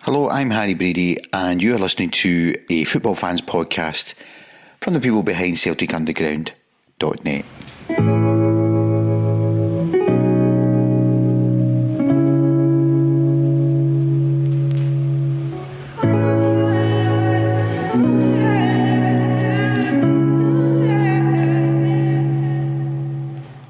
Hello, I'm Harry Brady, and you are listening to a Football Fans podcast from the people behind CelticUnderground.net.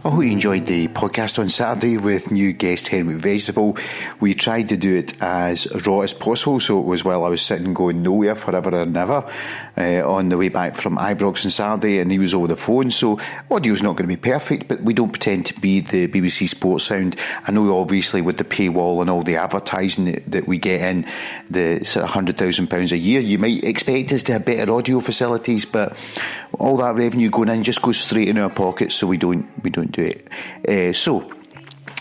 I hope you enjoyed the podcast on Saturday with new guest Henry Vegetable. We tried to do it as raw as possible, so it was while I was sitting going nowhere forever and ever on the way back from Ibrox on Saturday, and he was over the phone, so audio's not going to be perfect, but we don't pretend to be the BBC Sports Sound. I know obviously with the paywall and all the advertising that we get in, the sort of £100,000 a year, you might expect us to have better audio facilities, but all that revenue going in just goes straight in our pockets, so we don't do it. So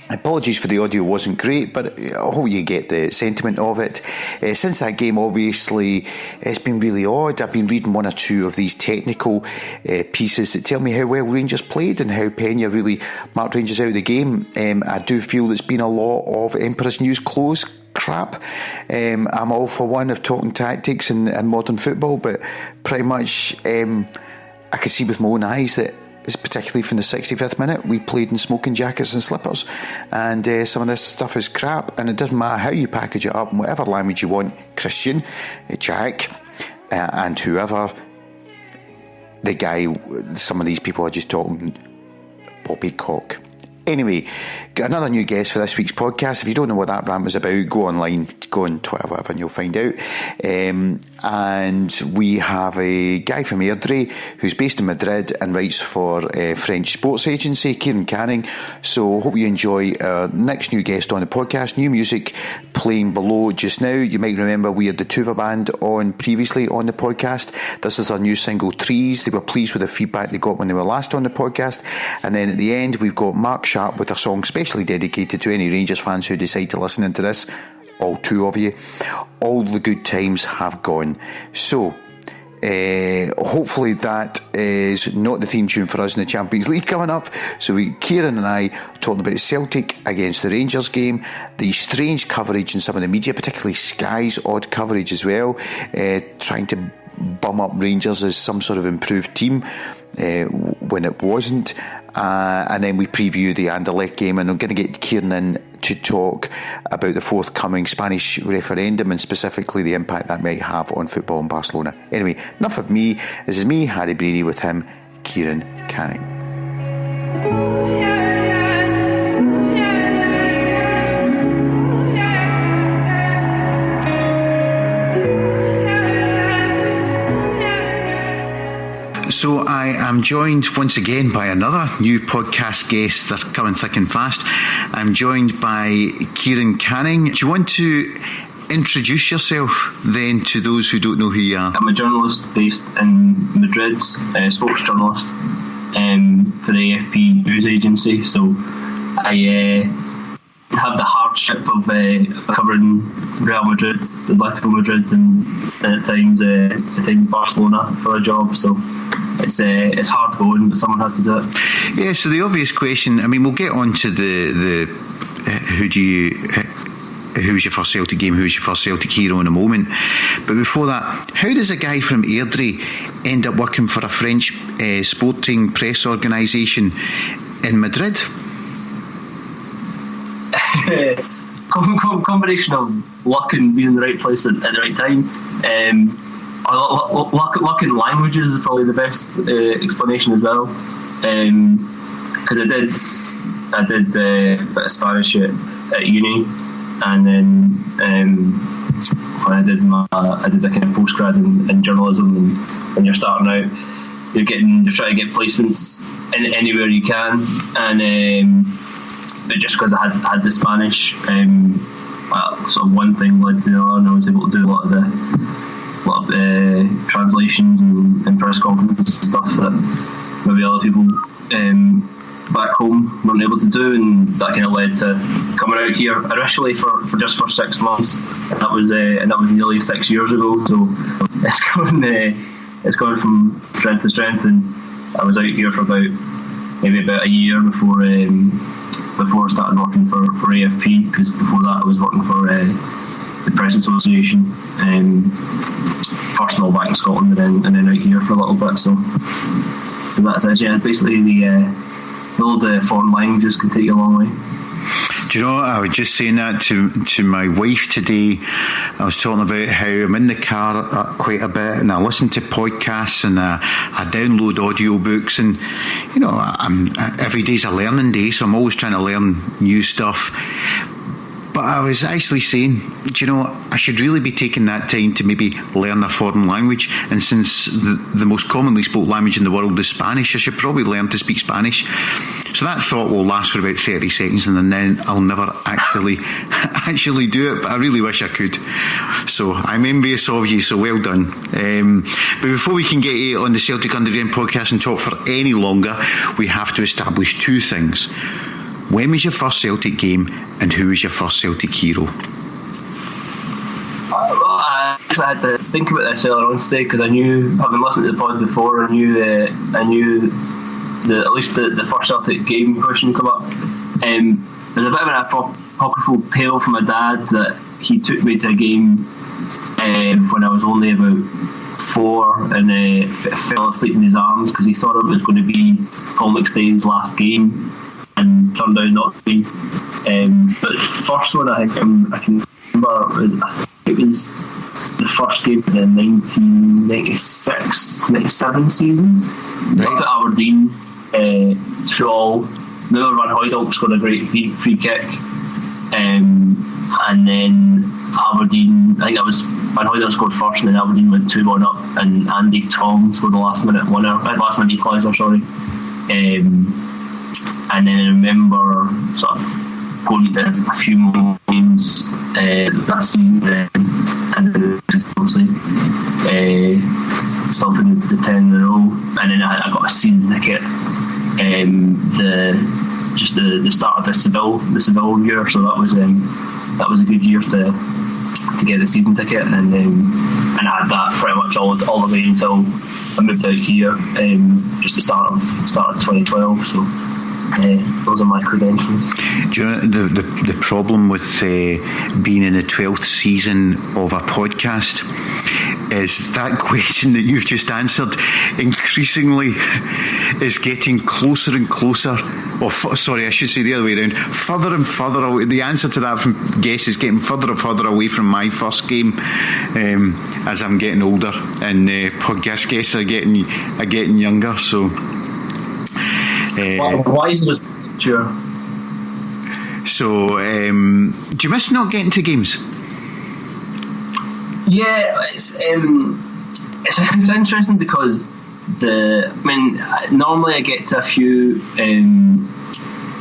apologies for the audio wasn't great, but I hope you get the sentiment of it. Since that game, obviously, it's been really odd. I've been reading one or two of these technical pieces that tell me how well Rangers played and how Pena really marked Rangers out of the game. I do feel there's been a lot of Emperor's News Clothes crap. I'm all for one of talking tactics and modern football, but pretty much I can see with my own eyes that it's particularly from the 65th minute we played in smoking jackets and slippers, and some of this stuff is crap, and it doesn't matter how you package it up in whatever language you want. Christian, Jack, and whoever the guy, some of these people are just talking poppycock. Anyway, got another new guest for this week's podcast. If you don't know what that rant was about, go online, go on Twitter, whatever, and you'll find out. And we have a guy from Airdrie who's based in Madrid and writes for a French sports agency, Kieran Canning. So hope you enjoy our next new guest on the podcast. New music playing below just now. You might remember we had the Tuvband on previously on the podcast. This is our new single, Trees. They were pleased with the feedback they got when they were last on the podcast. And then at the end, we've got Mark Sharp with a song specially dedicated to any Rangers fans who decide to listen into this. All two of you. All the good times have gone. So hopefully that is not the theme tune for us in the Champions League coming up. So Kieran and I talking about Celtic against the Rangers game, the strange coverage in some of the media, particularly Sky's odd coverage as well, trying to bum up Rangers as some sort of improved team when it wasn't. And then we preview the Anderlecht game, and I'm going to get Kieran in to talk about the forthcoming Spanish referendum and specifically the impact that might have on football in Barcelona. Anyway, enough of me. This is me, Harry Brady, with him, Kieran Canning. So I am joined once again by another new podcast guest. They're coming thick and fast. I'm joined by Kieran Canning. Do you want to introduce yourself then to those who don't know who you are? I'm a journalist based in Madrid, a sports journalist for the AFP news agency. So I have the hardship of covering Real Madrid, Atletico Madrid, and at times Barcelona for a job. So it's hard going, but someone has to do it. Yeah. So the obvious question. I mean, we'll get on to the who's your first Celtic game, who's your first Celtic hero in a moment. But before that, how does a guy from Airdrie end up working for a French sporting press organisation in Madrid? Combination of luck and being in the right place at the right time. Luck in languages is probably the best explanation as well. Because I did a bit of Spanish at uni, and then when I did a kind of postgrad in journalism, and when you're starting out, you're trying to get placements in anywhere you can, and but just because I had the Spanish, sort of one thing led to the other, and I was able to do a lot of the translations and press conferences and stuff that maybe other people back home weren't able to do, and that kind of led to coming out here initially for 6 months, and that was nearly 6 years ago. So it's gone from strength to strength, and I was out here for about a year before I started working for AFP, because before that I was working for the Press Association. First of all back in Scotland and then out here for a little bit. So that's it. Yeah, basically the old foreign languages can take you a long way. Do you know, I was just saying that to my wife today. I was talking about how I'm in the car quite a bit, and I listen to podcasts, and I download audiobooks, and you know, every day's a learning day, so I'm always trying to learn new stuff. But I was actually saying, do you know, I should really be taking that time to maybe learn a foreign language. And since the most commonly spoken language in the world is Spanish, I should probably learn to speak Spanish. So that thought will last for about 30 seconds, and then I'll never actually do it. But I really wish I could. So I'm envious of you, so well done. But before we can get you on the Celtic Underground podcast and talk for any longer, we have to establish two things. When was your first Celtic game, and who was your first Celtic hero? Well, I actually had to think about this earlier on today, because I knew, having listened to the pod before, I knew at least the first Celtic game question come up. There's a bit of an apocryphal tale from my dad that he took me to a game when I was only about 4 and fell asleep in his arms because he thought it was going to be Paul McStay's last game, and turned out not to be. But the first one I can remember, it was the first game of the 1996-97 season. Right. At Aberdeen, 2-2. Miller Van Hooydonk scored a great free kick, and then Aberdeen, I think that was Van Hooydonk scored first, and then Aberdeen went 2-1 up, and Andy Tom scored the last minute equaliser, sorry. And then I remember sort of going to a few more games that season, and then obviously stopping the 10 in a row, and then I got a season ticket. The start of the Seville year, so that was a good year to get the season ticket, and I had that pretty much all the way until I moved out here, just the start of 2012. So. Those are my credentials. Do you know the problem with being in the 12th season of a podcast is that question that you've just answered increasingly is getting closer and closer, I should say the other way around, further and further away. The answer to that from guests is getting further and further away from my first game as I'm getting older, and podcast guests are getting younger, so why is this sure? So do you miss not getting to games? Yeah, it's interesting because normally I get to a few,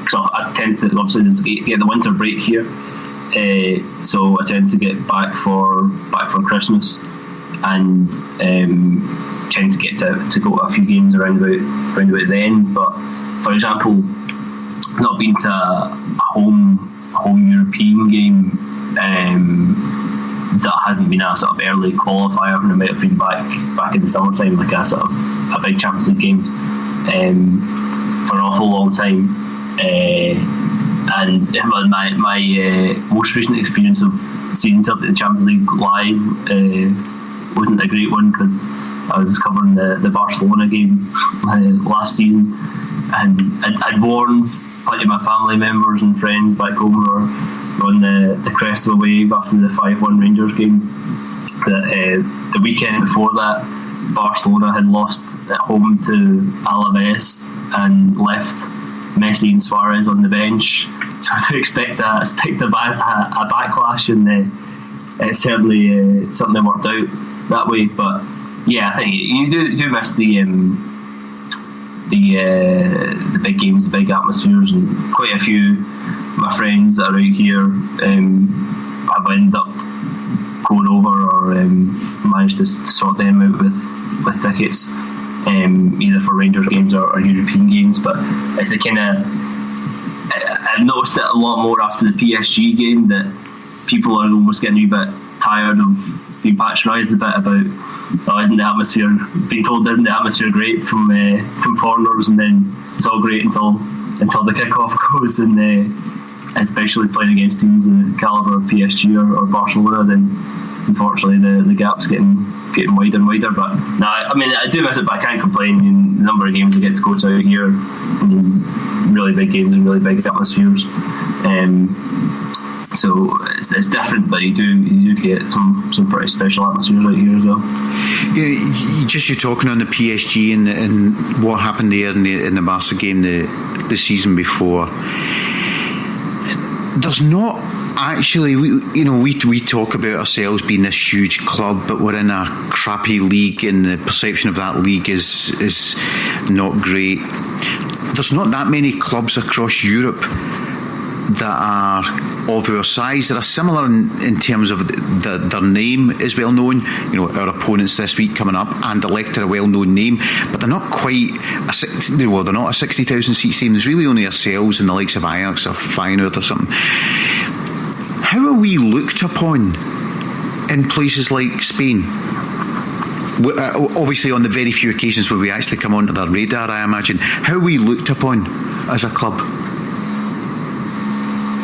so I tend to obviously get the winter break here, so I tend to get back for Christmas, and tend to get to go to a few games around about then. But for example, not been to a home European game that hasn't been a sort of early qualifier, and it might have been back in the summertime, like a sort of a big Champions League game for an awful long time. And my most recent experience of seeing Celtic in the Champions League live wasn't a great one, because I was covering the Barcelona game last season, and I'd warned plenty of my family members and friends back home who were on the crest of a wave after the 5-1 Rangers game that the weekend before that Barcelona had lost at home to Alaves and left Messi and Suarez on the bench, so to expect a backlash, and it certainly worked out that way. But yeah, I think you do miss the big games, the big atmospheres, and quite a few of my friends that are out here have ended up going over or managed to sort them out with tickets, either for Rangers games or European games. But it's a kind of, I've noticed it a lot more after the PSG game, that people are almost getting a wee bit tired of being patronised a bit about, isn't the atmosphere, being told isn't the atmosphere great from foreigners, and then it's all great until the kick-off goes, and especially playing against teams of the calibre of PSG or Barcelona, then unfortunately the gap's getting wider and wider. But no, I mean, I do miss it, but I can't complain. I mean, the number of games I get to go to out here, I mean, really big games and really big atmospheres. So it's different, but you do get some pretty special atmospheres out here as well. Yeah, you're talking on the PSG and what happened there in the Barca game the season before. There's not actually, we talk about ourselves being this huge club, but we're in a crappy league, and the perception of that league is not great. There's not that many clubs across Europe that are of our size. That are similar in terms of their name is well known. Our opponents this week coming up, Anderlecht are a well known name, but they're not quite they're not a 60,000 seat team. There's really only ourselves and the likes of Ajax or Feyenoord or something. How are we looked upon in places like Spain? Obviously on the very few occasions where we actually come onto their radar, I imagine. How are we looked upon as a club?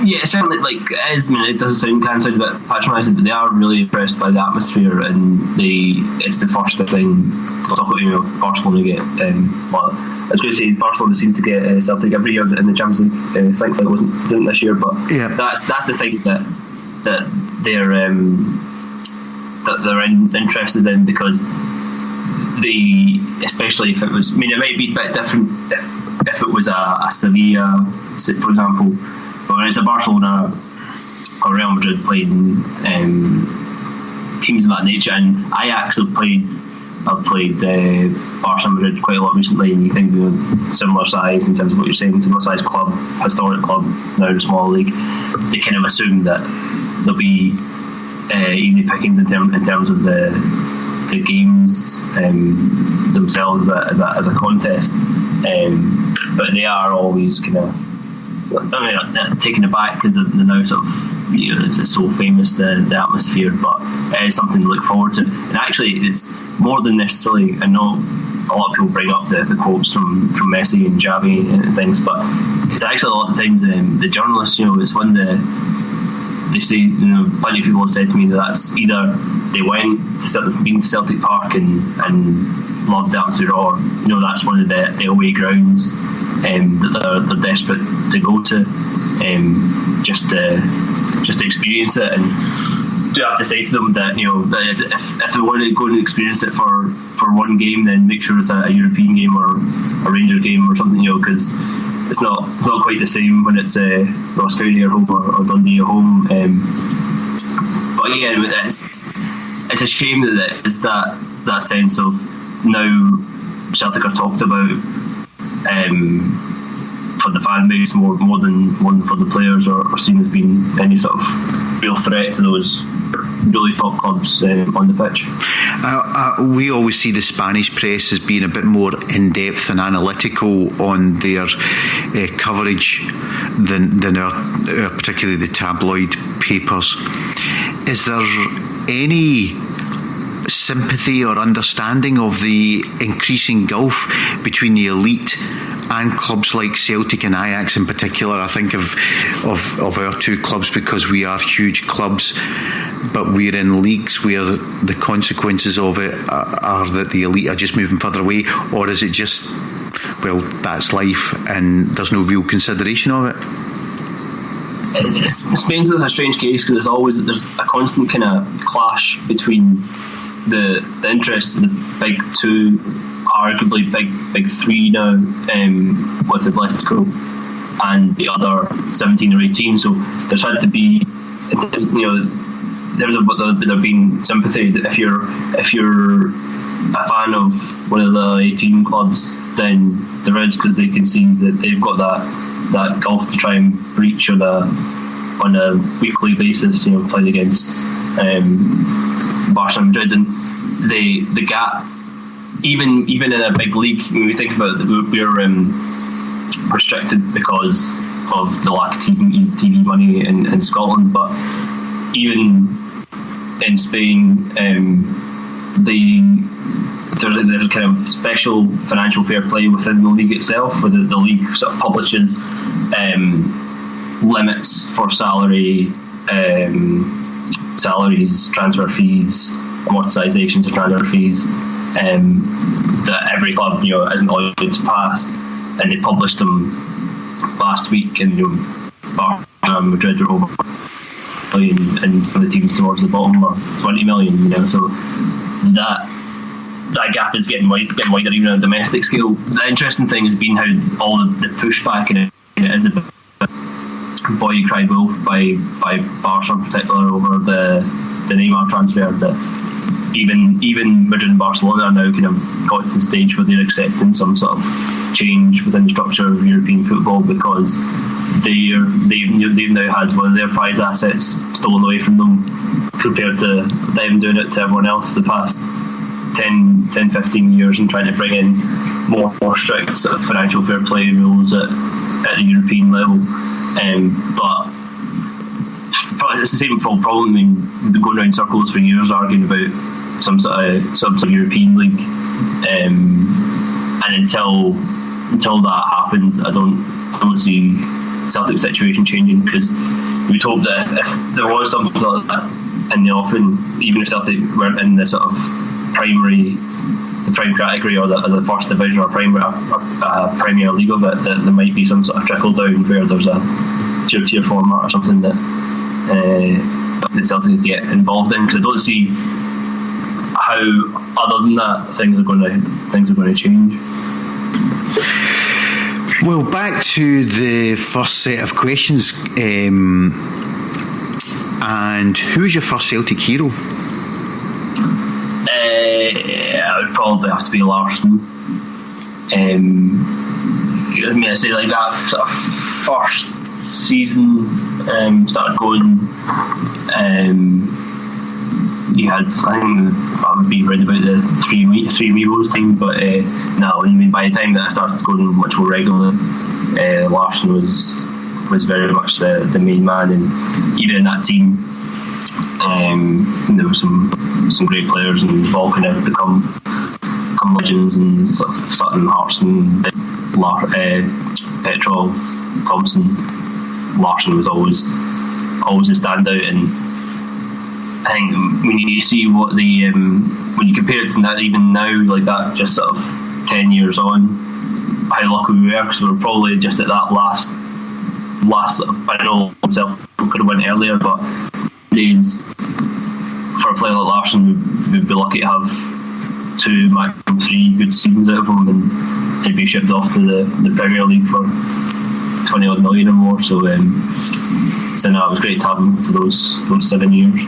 Yeah, certainly. It does sound a bit patronising, but they are really impressed by the atmosphere, and it's the first thing. Barcelona get. I was going to say Barcelona seem to get Celtic every year in the Champions League. Thankfully, it didn't this year, but yeah, that's the thing that they're interested in, because especially if it was. I mean, it might be a bit different if it was a Sevilla, for example. But when it's a Barcelona or Real Madrid playing teams of that nature, and Ajax have played Barca and Madrid quite a lot recently, and you think similar size in terms of what you're saying, similar size club, historic club, now in a small league, they kind of assume that there'll be easy pickings in terms of the games themselves as a contest, but they are always kind of, taken aback because they're now sort of, it's so famous, the atmosphere, but it's something to look forward to. And actually, it's more than necessarily, I know a lot of people bring up the quotes from Messi and Xavi and things, but it's actually a lot of times the journalists, it's when they say, plenty of people have said to me that that's either they went to Celtic Park and loved the atmosphere, or that's one of the away grounds that they're desperate to go to, just to experience it. And do have to say to them that if they want to go and experience it for one game, then make sure it's a European game or a Rangers game or something, because it's not quite the same when it's Ross County at home or Dundee at home. But again, it's a shame that it's that sense of now Celtic are talked about for the fan base more than for the players, or seen as being any sort of real threat to those really top clubs on the pitch. We always see the Spanish press as being a bit more in-depth and analytical on their coverage than our particularly the tabloid papers. Is there any sympathy or understanding of the increasing gulf between the elite and clubs like Celtic and Ajax in particular? I think of our two clubs because we are huge clubs, but we're in leagues where the consequences of it are that the elite are just moving further away, or is it just, well, that's life and there's no real consideration of it? Spain's a strange case because there's a constant kind of clash between the interests of the big two, arguably big three now, with Atletico and the other 17 or 18. So there's had to be, there's been sympathy that if you're a fan of one of the 18 clubs, then there is, because they can see that they've got that gulf to try and breach on a weekly basis, playing against Barca and Madrid, and the gap, even in a big league, when we think about it, we're restricted because of the lack of TV money in Scotland, but even in Spain, there's a kind of special financial fair play within the league itself, where the league sort of publishes limits for salaries, transfer fees, amortisations of transfer fees, that every club isn't allowed to pass, and they published them last week, and Barcelona, Madrid are over $1 million, and some of the teams towards the bottom are 20 million. So that gap is getting wider even on a domestic scale. The interesting thing has been how all the pushback in it is a bit boy you cried wolf by Barca in particular over the Neymar transfer, that even Madrid and Barcelona are now kind of got to the stage where they're accepting some sort of change within the structure of European football, because they've now had one of their prize assets stolen away from them, compared to them doing it to everyone else the past 10-15 years, and trying to bring in more strict sort of financial fair play rules at the European level. But it's the same problem. I mean, we've been going around circles for years arguing about some sort of European league, and until that happens, I don't see Celtic's situation changing, because we'd hope that if there was something like that in the offing, even if Celtic weren't in the sort of the prime category or the first division or Premier League of it, that there might be some sort of trickle down where there's a tier format or something that Celtic get involved in, because I don't see how, other than that, things are going to change. Well, back to the first set of questions, and who's your first Celtic hero? It would probably have to be Larsson. I mean, I say like that sort of first season, started going. You had, I think I would be right about the three Weevils time, but no, I mean, by the time that I started going much more regularly, Larsson was very much the main man, and even in that team, there were some great players, and they've all kind of become legends, and sort of Sutton, Hartson, Petrov, Thompson. Larsson was always a standout, and I think when you see what when you compare it to that, even now, like that, just sort of 10 years on, how lucky we were, because we were probably just at that last. I know himself could have went earlier, but days for a player like Larsson, we'd be lucky to have 2, maximum 3 good seasons out of him, and he'd be shipped off to the Premier League for 20 odd million or more. So no, it was great to have him for those 7 years.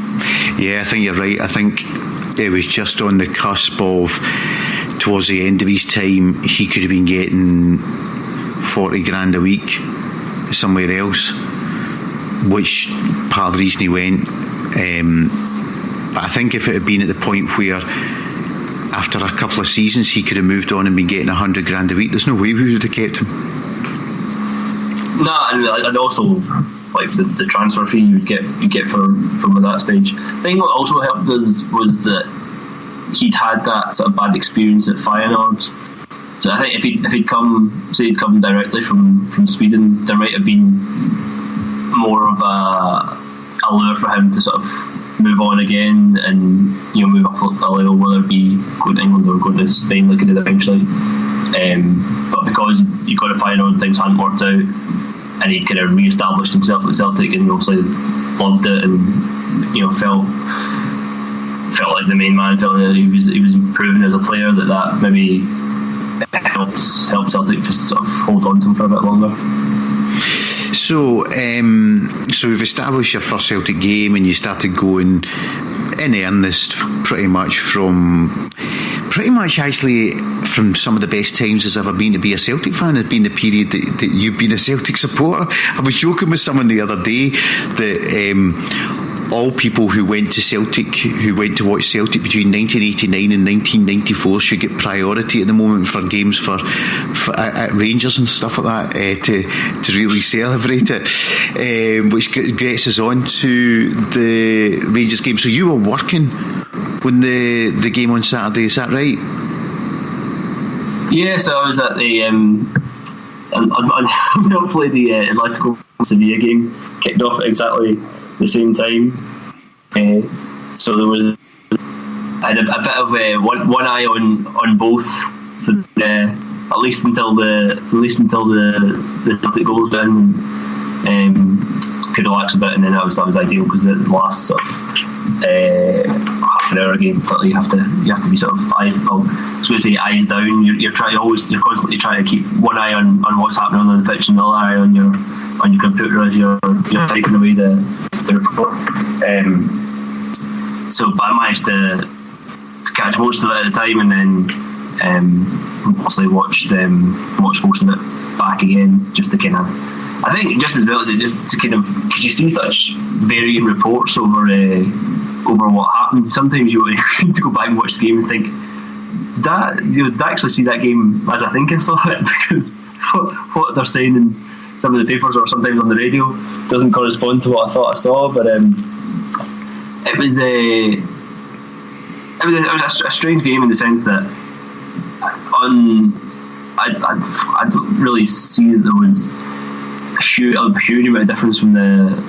Yeah, I think you're right. I think it was just on the cusp of, towards the end of his time, he could have been getting 40 grand a week somewhere else, which part of the reason he went. But I think if it had been at the point where after a couple of seasons he could have moved on and been getting 100 grand a week, there's no way we would have kept him. No, and also like the transfer fee you get from at that stage. I think what also helped us was that he'd had that sort of bad experience at Feyenoord. So I think if he'd come directly from Sweden, there might have been more of a lure for him to sort of move on again, and move up a level, whether it be going to England or going to Spain like he did eventually. But because you got to Feyenoord, things hadn't worked out, and he kind of re-established himself at Celtic, and obviously loved it, and felt like the main man, felt that he was improving as a player, that maybe helped Celtic just sort of hold on to him for a bit longer. So we've established your first Celtic game, and you started going in earnest pretty much actually from some of the best times there's ever been to be a Celtic fan has been the period that you've been a Celtic supporter. I was joking with someone the other day that all people who went to watch Celtic between 1989 and 1994 should get priority at the moment for games for at Rangers and stuff like that, to really celebrate it, which gets us on to the Rangers game. So you were working when the game on Saturday, is that right? Yeah, so I was at the hopefully the Atletico Sevilla game kicked off at exactly the same time. So there was I had a bit of one eye on both, at least until the Celtic goals down. Could relax a bit, and then that was ideal, because the last sort of half an hour game, you have to be sort of eyes down. You're constantly trying to keep one eye on what's happening on the pitch, and the other eye on your computer as you're typing away the report. So, but I managed to catch most of it at the time, and then mostly watched most of it back again, just to kind of. I think just as well, just to kind of, because you see such varying reports over what happened. Sometimes you need to go back and watch the game and think, did I actually see that game as I think I saw it? Because what they're saying in some of the papers or sometimes on the radio doesn't correspond to what I thought I saw. But it was a strange game in the sense that I don't really see that there was a huge amount of difference from the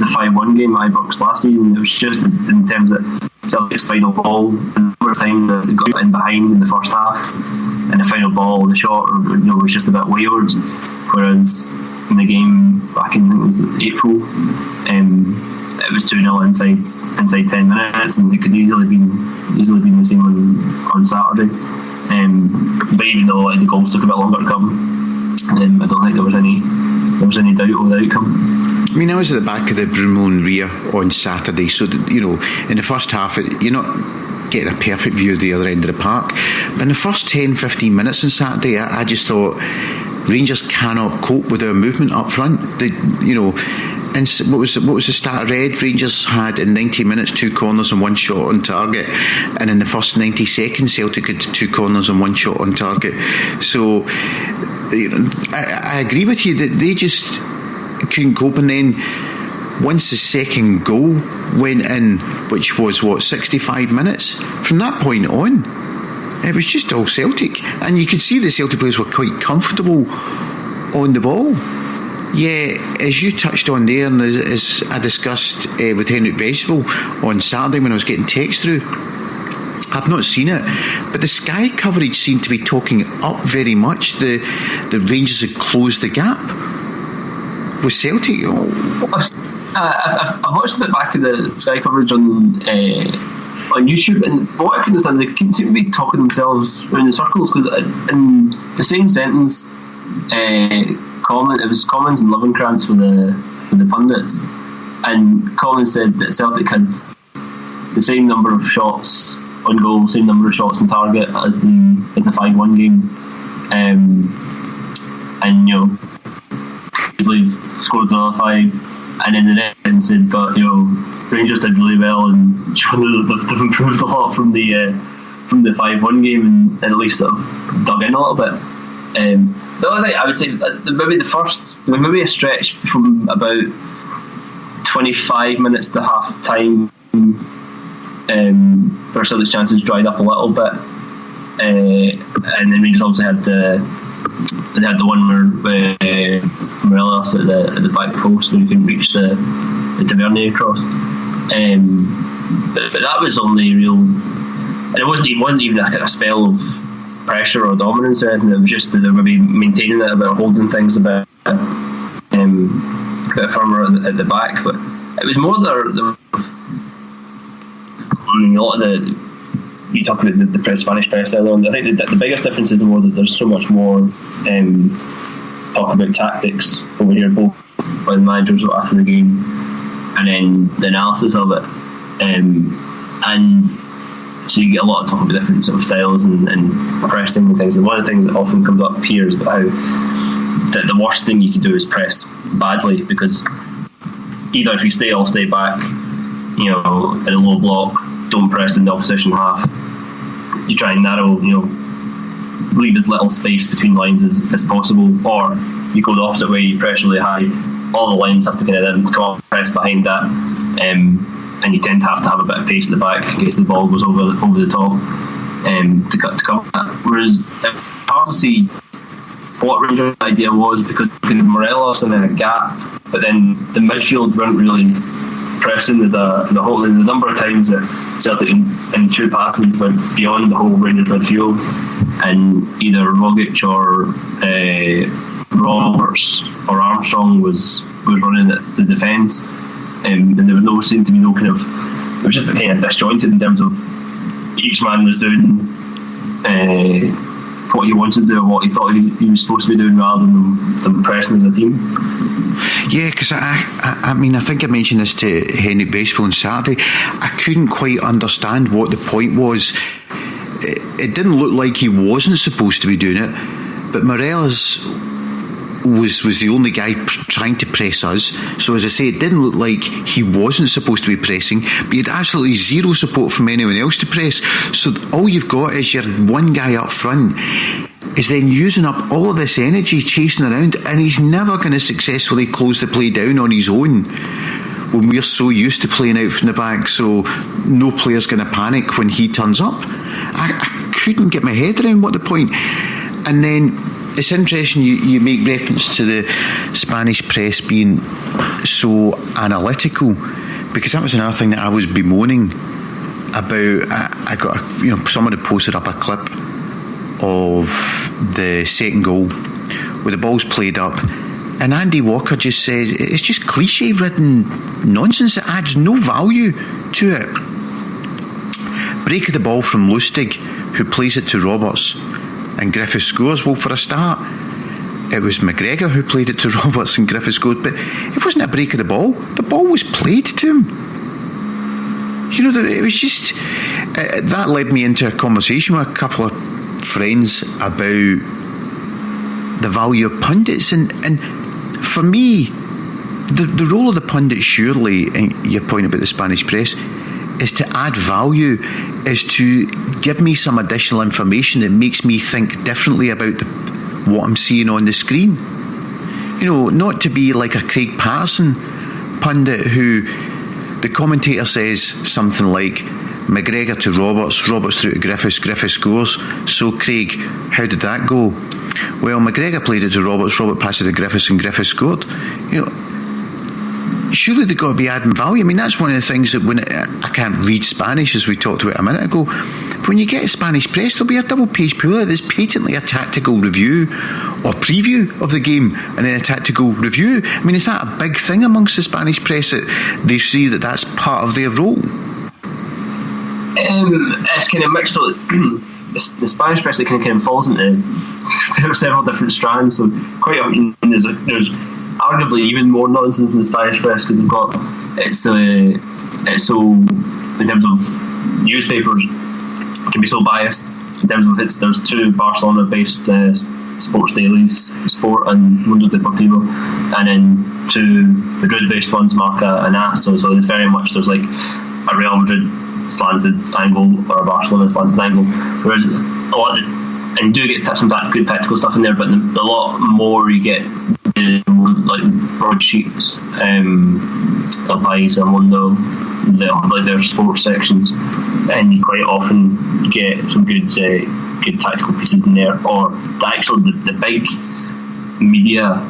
5-1 game at Ibrox last season. It was just in terms of Celtic's final ball, and the number of times that they got in behind in the first half, and the final ball, the shot, was just a bit wayward. Whereas in the game back in, I think it was April, it was 2-0 inside 10 minutes, and it could easily been the same on Saturday. But even though the goals took a bit longer to come, I don't think there was any doubt over the outcome. I mean, I was at the back of the Broomloan Rear on Saturday, so that, in the first half, you're not getting a perfect view of the other end of the park. But in the first 10-15 minutes on Saturday, I just thought Rangers cannot cope with their movement up front. And what was the start I read? Rangers had in 90 minutes 2 corners and 1 shot on target, and in the first 90 seconds Celtic had 2 corners and 1 shot on target. So I agree with you that they just couldn't cope. And then once the second goal went in, which was 65 minutes, from that point on it was just all Celtic, and you could see the Celtic players were quite comfortable on the ball. Yeah, as you touched on there, and as I discussed with Henrik Vegetable on Saturday when I was getting text through, I've not seen it, but the Sky coverage seemed to be talking up very much. The Rangers had closed the gap with Celtic. I've watched a bit back of the Sky coverage on YouTube, and what I can understand, they seem to be talking themselves around in circles, because in the same sentence, it was Collins and Lovenkrantz for the pundits, and Collins said that Celtic had the same number of shots on goal, same number of shots on target as the 5-1 game, and easily scored another 5, and in the end said, but Rangers did really well, and they've improved a lot from the 5-1 game, and at least sort of dug in a little bit. The other thing I would say, maybe a stretch from about 25 minutes to half time, where Celtic's chances dried up a little bit, and then Rangers obviously had the one where Morelos at the back post when he couldn't reach the Tavernier cross, but that was only real, and it wasn't even like a spell of pressure or dominance or anything. It was just that they were maybe maintaining it, about holding things a bit firmer at the back. But it was more a lot of you talk about the Spanish press earlier on. I think the biggest difference is more that there's so much more talk about tactics over here, both by the managers after the game, and then the analysis of it, and so you get a lot of talk about different sort of styles and pressing and things. And one of the things that often comes up here is about how the worst thing you can do is press badly, because either if you stay back, in a low block, don't press in the opposition half. You try and narrow, leave as little space between lines as possible, or you go the opposite way, you press really high. All the lines have to kind of then come up, press behind that, and you tend to have a bit of pace at the back in case the ball goes over the top to come. Whereas it's hard to see what Rangers' idea was, because kind of Morelos and then a gap, but then the midfield weren't really pressing as a whole. And the number of times that Celtic in two passes went beyond the whole Rangers midfield, and either Rogic or Roberts or Armstrong was running the defence, and there was seemed to be no kind of, it was just kind of disjointed in terms of each man was doing what he wanted to do or what he thought he was supposed to be doing, rather than pressing as a team. Yeah, because I mean, I think I mentioned this to Henry Bracewell on Saturday. I couldn't quite understand what the point was. It didn't look like he wasn't supposed to be doing it, but Morelos was the only guy trying to press us. So as I say, it didn't look like he wasn't supposed to be pressing, but he had absolutely zero support from anyone else to press. So all you've got is your one guy up front is then using up all of this energy chasing around, and he's never going to successfully close the play down on his own when we're so used to playing out from the back. So no player's going to panic when he turns up. I couldn't get my head around what the point. And then it's interesting you make reference to the Spanish press being so analytical, because that was another thing that I was bemoaning about. I got someone had posted up a clip of the second goal where the ball's played up, and Andy Walker just said it's just cliche ridden nonsense that adds no value to it. Break of the ball from Lustig, who plays it to Roberts, and Griffiths scores. Well, for a start, it was McGregor who played it to Roberts and Griffiths scored, but it wasn't a break of the ball. The ball was played to him. It was just that led me into a conversation with a couple of friends about the value of pundits, and for me, the role of the pundit, surely, and your point about the Spanish press, is to add value, is to give me some additional information that makes me think differently about what I'm seeing on the screen. Not to be like a Craig Patterson pundit who the commentator says something like McGregor to Roberts, Roberts through to Griffiths, Griffiths scores. So Craig, how did that go? Well, McGregor played it to Roberts, Robert passed it to Griffiths, and Griffiths scored. Surely they've got to be adding value. I mean, that's one of the things that when I can't read Spanish, as we talked about a minute ago, but when you get a Spanish press, there'll be a double page puller that's patently a tactical review or preview of the game, and then a tactical review. I mean, is that a big thing amongst the Spanish press, that they see that that's part of their role? It's kind of mixed. So the Spanish press that kind of falls into several different strands. So quite often there's arguably even more nonsense in the Spanish press, because they've got it's so in terms of newspapers, it can be so biased in terms of there's two Barcelona-based sports dailies, Sport and Mundo Deportivo, and then two Madrid-based ones, Marca and AS. So it's very much, there's like a Real Madrid slanted angle or a Barcelona slanted angle, whereas a lot of and you do get some good tactical stuff in there, but a lot more you get like broadsheets, El País and Mundo, like their sports sections, and you quite often get some good tactical pieces in there. Or the big media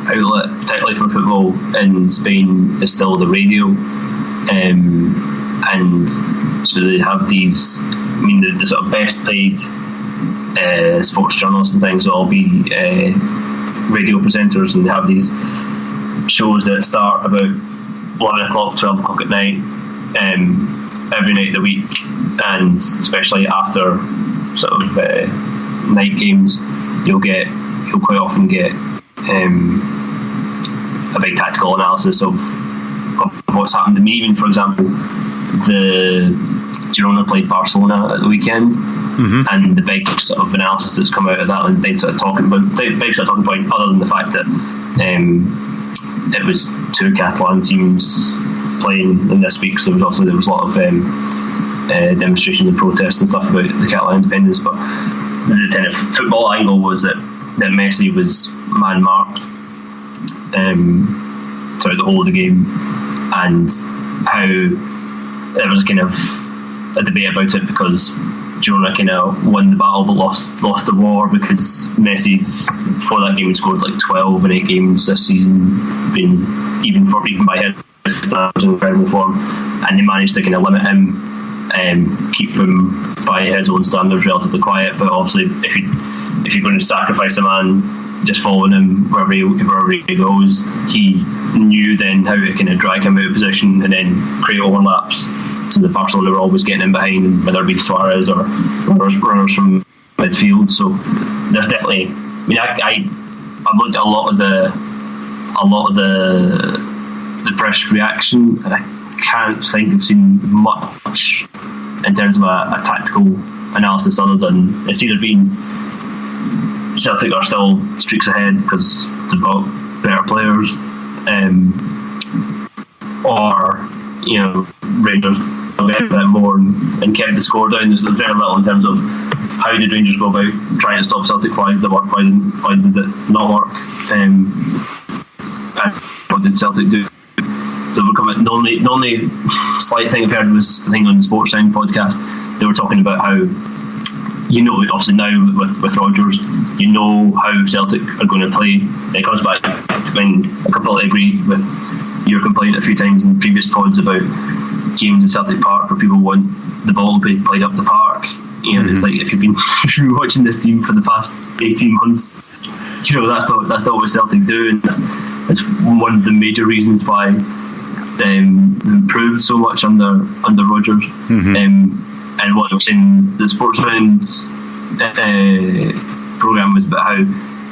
outlet, particularly for football in Spain, is still the radio, and so they have these. I mean, the sort of best paid sports journalists and things will all be radio presenters, and they have these shows that start about 11 o'clock, 12 o'clock at night, every night of the week, and especially after sort of night games, you'll quite often get a big tactical analysis of what's happened to me. Even, for example, the Girona played Barcelona at the weekend, and the big sort of analysis that's come out of that, and big sort of talking point, other than the fact that it was two Catalan teams playing in this week, so there was a lot of demonstrations and protests and stuff about the Catalan independence. But the kind of football angle was that Messi was man-marked throughout the whole of the game, and how there was kind of a debate about it, because Girona kind of won the battle but lost the war, because Messi's before that game he scored like 12 in 8 games this season, been even by his standards, in incredible form, and they managed to kind of limit him and keep him by his own standards relatively quiet. But obviously if you're going to sacrifice a man just following him wherever he goes, he knew then how to kind of drag him out of position and then create overlaps. So the Barcelona were always getting in behind, whether it be Suarez or runners from midfield. So there's definitely, I mean, I've looked at a lot of the press reaction, and I can't think I've seen much in terms of a tactical analysis, other than it's either been Celtic are still streaks ahead because they've got better players, or Rangers a bit more and kept the score down. There's very little in terms of how did Rangers go about trying to stop Celtic, why did it work, why did it not work, and what did Celtic do to overcome it. The only slight thing I've heard was, I think on the Sports Sound podcast, they were talking about how, obviously now with Rodgers, how Celtic are going to play. It comes back to, I completely agree with your complaint a few times in previous pods about games in Celtic Park where people want the ball to be played up the park. It's like if you've been watching this team for the past 18 months, that's not what Celtic do, and that's one of the major reasons why they improved so much under Rodgers. And what I was saying, the Sports Round programme was about how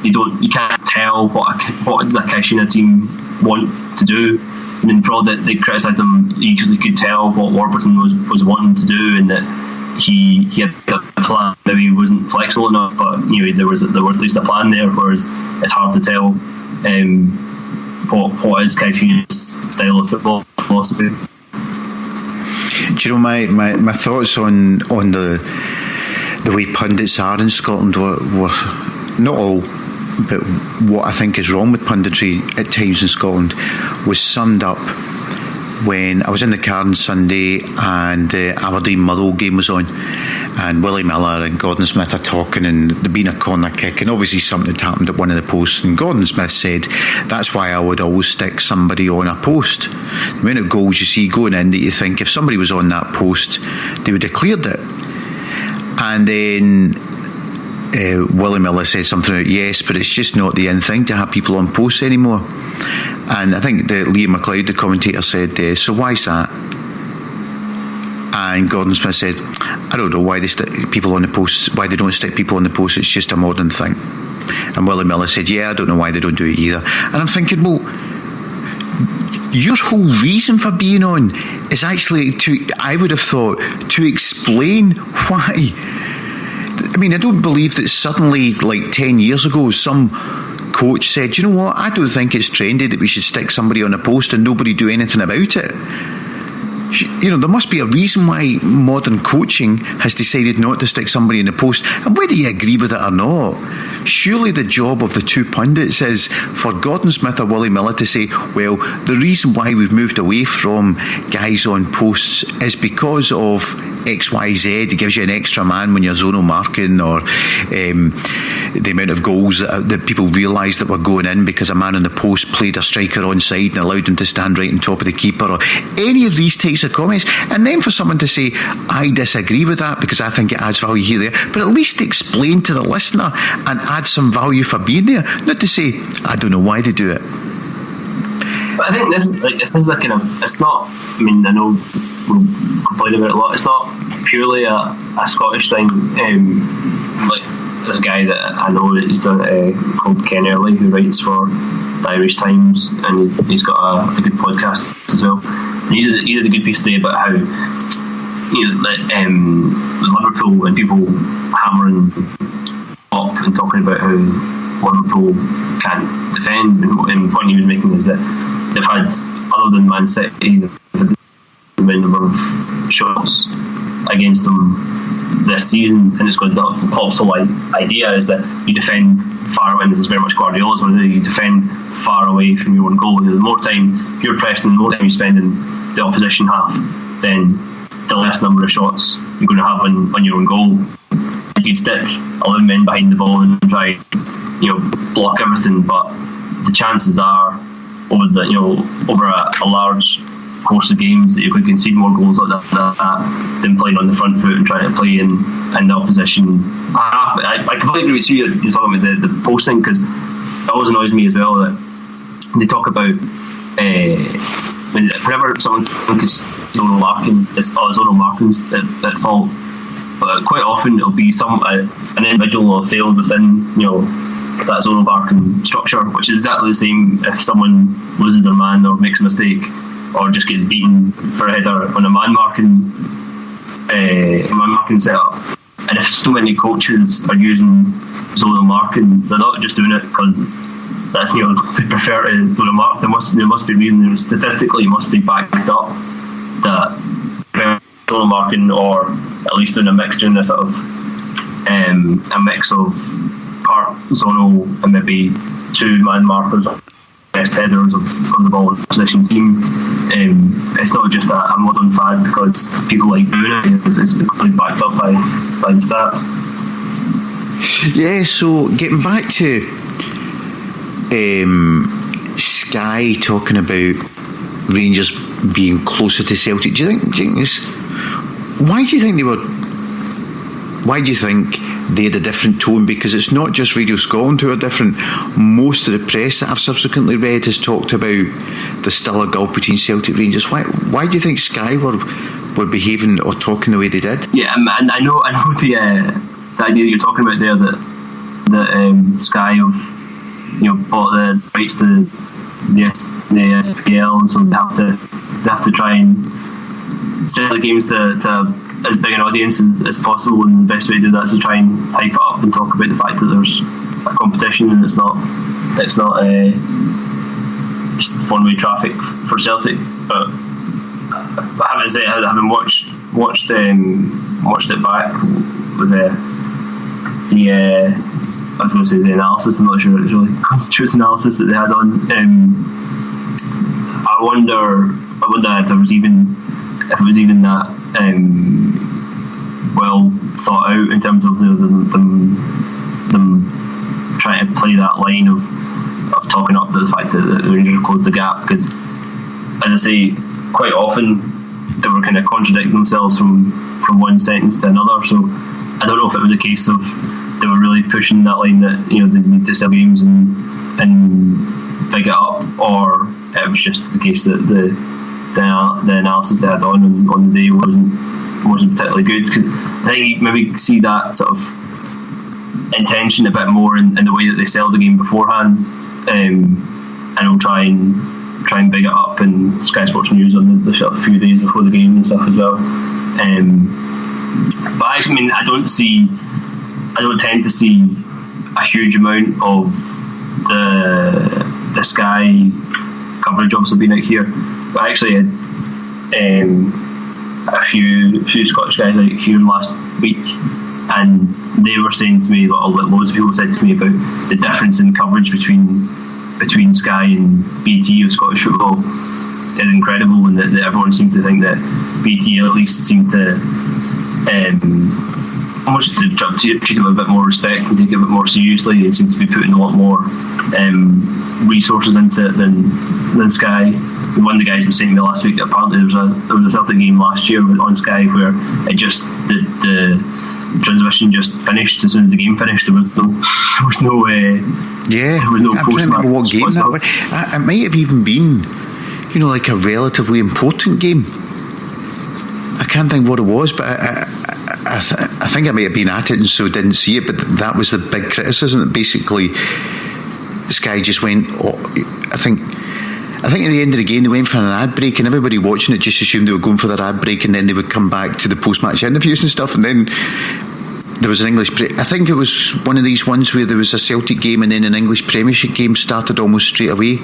you can't tell what does a Kashina team want to do. I mean, for all that they criticised him, you usually could tell what Warburton was wanting to do, and that he had a plan. Maybe he wasn't flexible enough, but there was at least a plan there. Whereas it's hard to tell what is Kashina's style of football philosophy. Do you know my thoughts on the way pundits are in Scotland were not all, but what I think is wrong with punditry at times in Scotland was summed up when I was in the car on Sunday and the Aberdeen-Motherwell game was on, and Willie Miller and Gordon Smith are talking, and there being a corner kick, and obviously something had happened at one of the posts, and Gordon Smith said that's why I would always stick somebody on a post. The amount of goals you see going in that you think if somebody was on that post they would have cleared it. And then Willie Miller said something about, yes, but it's just not the in thing to have people on posts anymore. And I think that Liam McLeod, the commentator, said, so why's that? And Gordon Smith said, I don't know why they stick people on the posts, why they don't stick people on the posts, it's just a modern thing. And Willie Miller said, yeah, I don't know why they don't do it either. And I'm thinking, well, your whole reason for being on is actually I would have thought, to explain why. I mean, I don't believe that suddenly, like 10 years ago, some coach said, you know what, I don't think it's trendy that we should stick somebody on a post and nobody do anything about it. There must be a reason why modern coaching has decided not to stick somebody in the post. And whether you agree with it or not, surely the job of the two pundits is for Gordon Smith or Willie Miller to say, well, the reason why we've moved away from guys on posts is because of XYZ. It gives you an extra man when you're zonal marking, or the amount of goals that people realised that were going in because a man on the post played a striker onside and allowed him to stand right on top of the keeper, or any of these types of comments. And then for someone to say, I disagree with that because I think it adds value here, there, but at least explain to the listener and add some value for being there, not to say, I don't know why they do it. But I think this is a kind of, it's not, I mean, I know we'll complain about it a lot, it's not purely a Scottish thing. Like, there's a guy that I know that he's done it called Ken Early, who writes for the Irish Times, and he's got a good podcast as well. And he did a good piece today about how Liverpool and people hammering up and talking about how Liverpool can't defend, and the point he was making is that they've had, other than Man City, they've had a number of shots against them this season, and it's because the club's whole idea is that you defend far away, and it's very much Guardiola's one, you defend far away from your own goal. The more time you're pressing, the more time you spend in the opposition half, then the less number of shots you're going to have on your own goal. You could stick 11 men behind the ball and try, block everything, but the chances are over a large course of games that you could concede more goals like that than playing on the front foot and trying to play in the opposition. I completely agree with you. You're talking about the posting, because it always annoys me as well that they talk about whenever someone is zonal markings at fault. But quite often it'll be an individual will have failed within that zonal marking structure, which is exactly the same if someone loses their man or makes a mistake or just gets beaten for a header on a man marking setup. And if so many coaches are using zonal marking, they're not just doing it because that's they prefer to zonal mark. There must be reason statistically, it must be backed up that zonal marking, or at least in a mixture, in a sort of a mix of part zonal and maybe two man markers, best headers of the ball position team. It's not just a modern fad because people like doing it. It's clearly backed up by the stats. Yeah, so getting back to Sky talking about Rangers being closer to Celtic, do you think this? Why do you think they had a different tone? Because it's not just Radio Scotland who are different. Most of the press that I've subsequently read has talked about there's still a gulf between Celtic Rangers. Why do you think Sky were behaving or talking the way they did? Yeah, and I know the idea that you're talking about there, that Sky have bought the rights to the SPL, and so they have to try and sell the games to as big an audience as possible, and the best way to do that is to try and hype it up and talk about the fact that there's a competition and it's not just one-way traffic for Celtic. But having watched it back with the I was going to say the analysis, I'm not sure it was really constitutes analysis that they had on. I wonder if it was even that well thought out in terms of them trying to play that line of talking up the fact that the Rangers closed the gap, because as I say, quite often they were kind of contradicting themselves from one sentence to another. So I don't know if it was a case of they were really pushing that line that they need to sell games and big it up, or it was just the case that the analysis they had on the day wasn't particularly good. Because I think you maybe see that sort of intention a bit more in the way that they sell the game beforehand, and will try and big it up in Sky Sports News on the sort of few days before the game and stuff as well. But actually, I don't tend to see a huge amount of the Sky coverage obviously being out here. But I actually had a few Scottish guys out here last week, and they were saying to me, loads of people said to me about the difference in coverage between Sky and BT of Scottish football is incredible, and that everyone seemed to think that BT at least seemed to almost to treat them with a bit more respect and take it a bit more seriously. They seem to be putting a lot more resources into it than Sky. One of the guys was saying to me last week that apparently there was a Celtic game last year on Sky where it just the transmission just finished as soon as the game finished. There was no post match. What game that was. It might have even been like a relatively important game. I can't think what it was, but I think I may have been at it and so didn't see it. But that was the big criticism, that basically Sky just went. I think at the end of the game they went for an ad break, and everybody watching it just assumed they were going for their ad break, and then they would come back to the post-match interviews and stuff, and then there was an English I think it was one of these ones where there was a Celtic game and then an English Premiership game started almost straight away,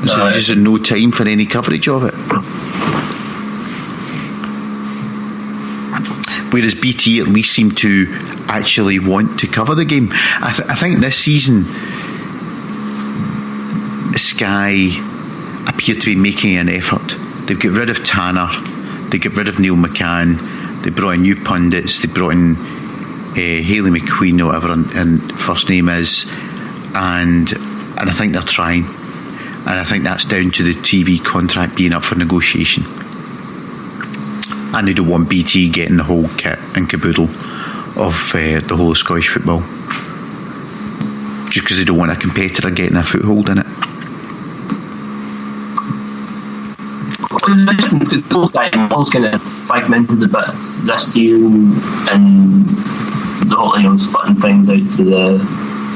so there just had no time for any coverage of it. Whereas BT at least seemed to actually want to cover the game. I think this season Sky appear to be making an effort. They've got rid of Tanner. They got rid of Neil McCann. They brought in new pundits. They brought in Hayley McQueen, or whatever her first name is, and I think they're trying. And I think that's down to the TV contract being up for negotiation. And they don't want BT getting the whole kit and caboodle of the whole of Scottish football, just because they don't want a competitor getting a foothold in it. It's almost kind of fragmented a bit this season, and the whole splitting things out to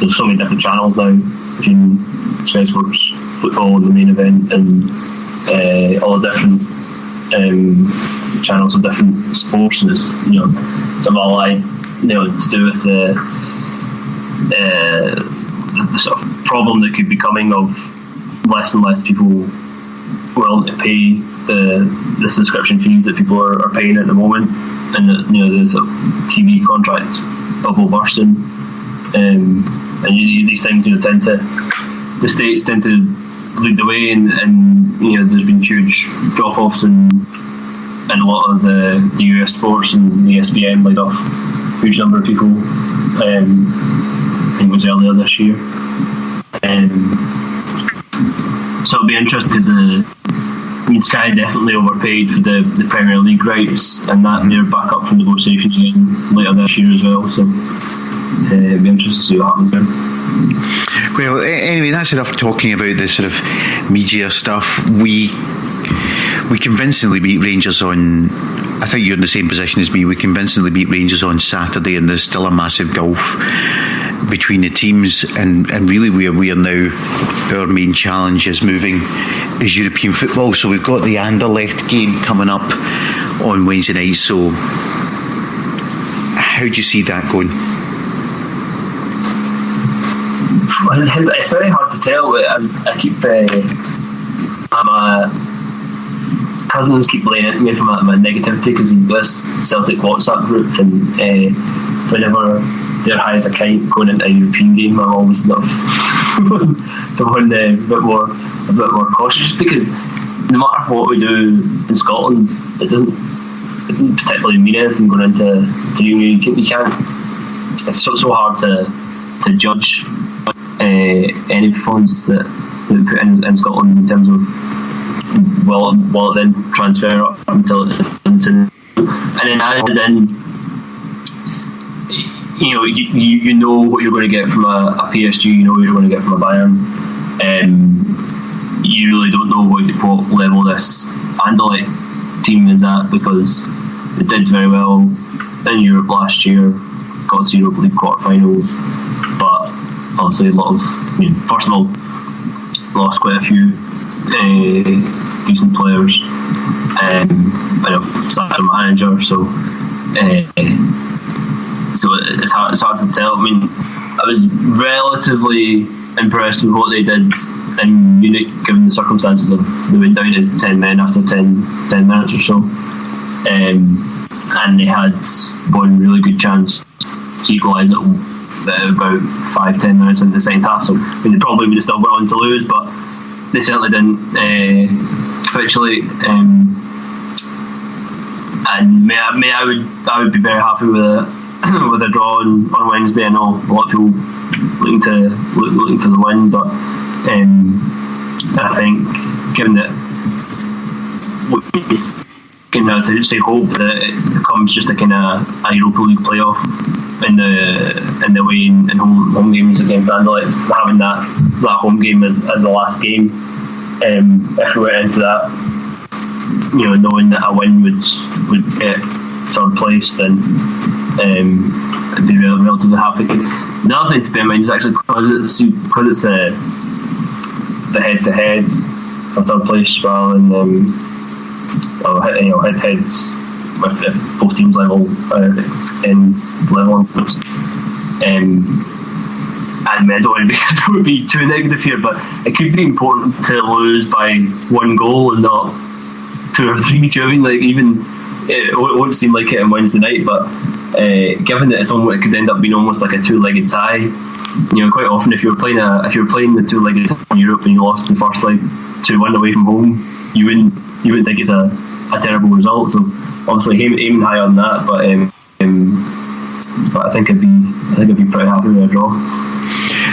there's so many different channels now between Sky Sports football, the main event, and all the different channels of different sports, and it's some all to do with the sort of problem that could be coming of less and less people willing to pay the subscription fees that people are paying at the moment, and the sort of TV contract bubble bursting, and these things tend to, the States tend to lead the way, and there's been huge drop-offs in a lot of the US sports, and the ESPN laid off a huge number of people. I think it was earlier this year. So it'll be interesting because Sky definitely overpaid for the Premier League rights, and that they're back up for negotiations again later this year as well. So it'll be interesting to see what happens there. Well, anyway, that's enough talking about the sort of media stuff. We convincingly beat Rangers on, I think you're in the same position as me, we convincingly beat Rangers on Saturday, and there's still a massive gulf between the teams, and really where we are now, our main challenge is moving is European football. So we've got the Anderlecht game coming up on Wednesday night, so how do you see that going? It's very hard to tell. I keep my cousins keep laying into me from my negativity, because in this Celtic WhatsApp group, and whenever they're high as a kite going into a European game, I'm always sort of the one a bit more cautious, because no matter what we do in Scotland, it doesn't particularly mean anything going into Union. You can't. It's so hard to judge any performance that we put in Scotland in terms of will it then transfer up into and then added in, you know what you're going to get from a PSG, you know what you're going to get from a Bayern, you really don't know what level this Anderlecht team is at, because they did very well in Europe last year, got to Europa League quarterfinals, but obviously first of all, lost quite a few decent players, and sacked a manager, so it's hard to tell. I mean, I was relatively impressed with what they did in Munich, given the circumstances of they went down to 10 men after 10 minutes or so, and they had one really good chance to equalise it about 5-10 minutes into the second half. So they probably would have still went on to lose, but they certainly didn't capitulate. And I would be very happy with a draw on Wednesday. I know a lot of people looking for the win, but I think, given that we can say hope that it becomes just a kind of a Europa League playoff in the way in home games against Anderlecht, having that home game as the last game. If we went into that, knowing that a win would get third place, then I'd be relatively happy. The other thing to bear in mind is actually because it's the head-to-head for third place rather than head-to-heads with both teams level and level on points. I don't want to be too negative here, but it could be important to lose by one goal and not 2 or 3. Do you know what I mean? Even it won't seem like it on Wednesday night, but given that it could end up being almost like a 2-legged tie. Quite often if you're playing the 2-legged tie in Europe and you lost the first leg 2-1 away from home, you wouldn't think it's a a terrible result. So obviously aiming high on that, but I think I'd be pretty happy with a draw.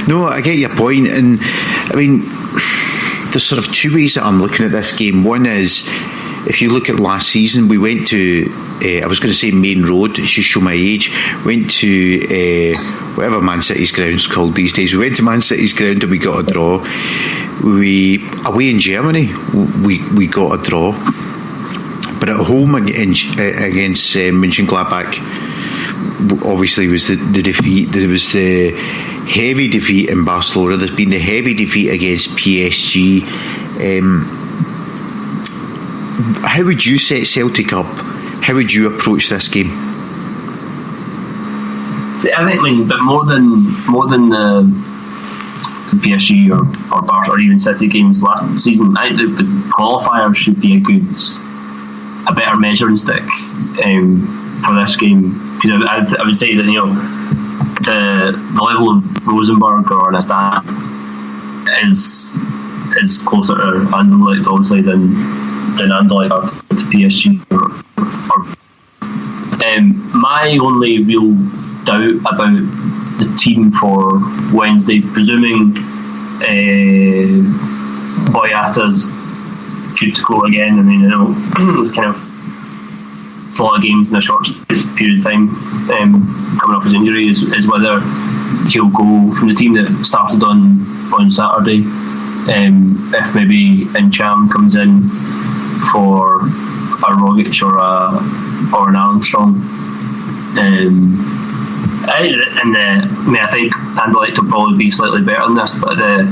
No, I get your point, and I mean, there's sort of two ways that I'm looking at this game. One is, if you look at last season, we went to, I was going to say Main Road, it should show my age, went to whatever Man City's ground's called these days. We went to Man City's ground and we got a draw. Away in Germany, we got a draw. But at home against Mönchengladbach, obviously was the defeat. There was the heavy defeat in Barcelona. There's been the heavy defeat against PSG. How would you set Celtic up? How would you approach this game? I think, but more than the PSG or Barca or even City games last season, I think the qualifiers should be a better measuring stick for this game. Because I would say that the level of Rosenborg or Nastan is closer to Anderlecht obviously than Anderlecht are to PSG or my only real doubt about the team for Wednesday, presuming Boyata's good to go again. I mean, it's kind of it's a lot of games in a short period of time coming off his injury, is whether he'll go from the team that started on Saturday. If maybe Incham comes in for a Rogic or an Armstrong. I think Anderlecht will probably be slightly better than this, but the